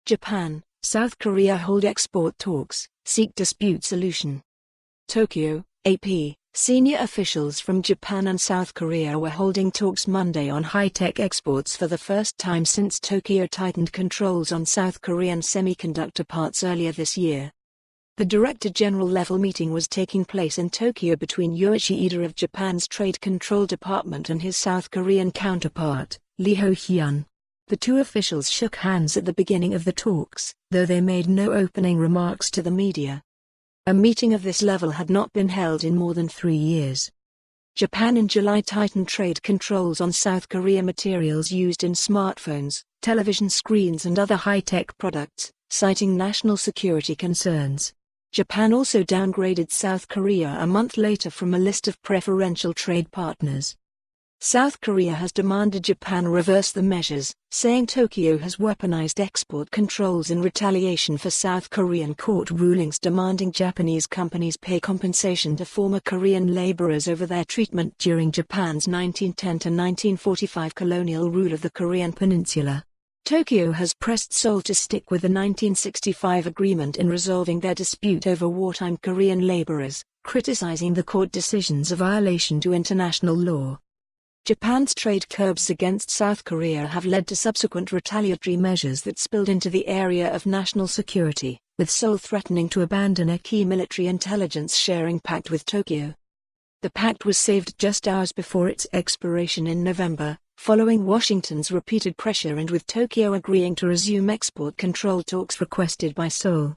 Japan, South Korea hold export talks, seek dispute solution. Tokyo, AP, senior officials from Japan and South Korea were holding talks Monday on high-tech exports for the first time since Tokyo tightened controls on South Korean semiconductor parts earlier this year. The Director General level meeting was taking place in Tokyo between Yoichi Iida of Japan's Trade Control Department and his South Korean counterpart, Ho-hyeon. The two officials shook hands at the beginning of the talks, though they made no opening remarks to the media. A meeting of this level had not been held in more than 3 years. Japan in July tightened trade controls on South Korea materials used in smartphones, television screens and other high-tech products, citing national security concerns. Japan also downgraded South Korea a month later from a list of preferential trade partners. South Korea has demanded Japan reverse the measures, saying Tokyo has weaponized export controls in retaliation for South Korean court rulings demanding Japanese companies pay compensation to former Korean laborers over their treatment during Japan's 1910 to 1945 colonial rule of the Korean peninsula. Tokyo has pressed Seoul to stick with the 1965 agreement in resolving their dispute over wartime Korean laborers, criticizing the court decisions a violation to international law. Japan's trade curbs against South Korea have led to subsequent retaliatory measures that spilled into the area of national security, with Seoul threatening to abandon a key military intelligence sharing pact with Tokyo. The pact was saved just hours before its expiration in November, following Washington's repeated pressure and with Tokyo agreeing to resume export control talks requested by Seoul.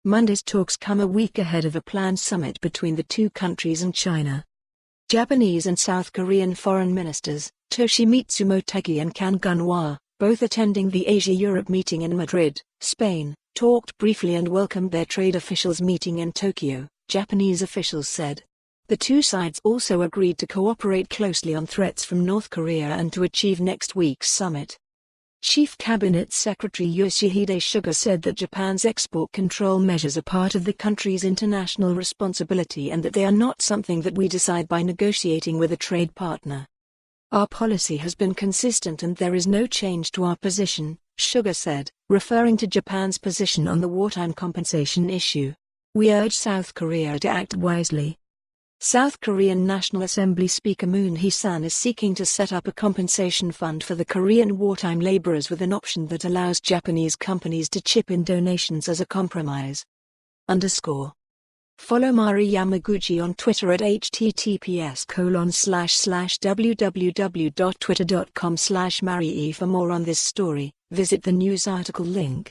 Monday's talks come a week ahead of a planned summit between the two countries and China. Japanese and South Korean foreign ministers, Toshimitsu Motegi and Kang Gun-hwa, both attending the Asia-Europe meeting in Madrid, Spain, talked briefly and welcomed their trade officials meeting in Tokyo, Japanese officials said. The two sides also agreed to cooperate closely on threats from North Korea and to achieve next week's summit. Chief Cabinet Secretary Yoshihide Suga said that Japan's export control measures are part of the country's international responsibility and that they are not something that we decide by negotiating with a trade partner. Our policy has been consistent and there is no change to our position, Suga said, referring to Japan's position on the wartime compensation issue. We urge South Korea to act wisely. South Korean National Assembly Speaker Moon Hee-san is seeking to set up a compensation fund for the Korean wartime laborers with an option that allows Japanese companies to chip in donations as a compromise. Follow Mari Yamaguchi on Twitter at https://www.twitter.com/Marie. For more on this story, visit the news article link.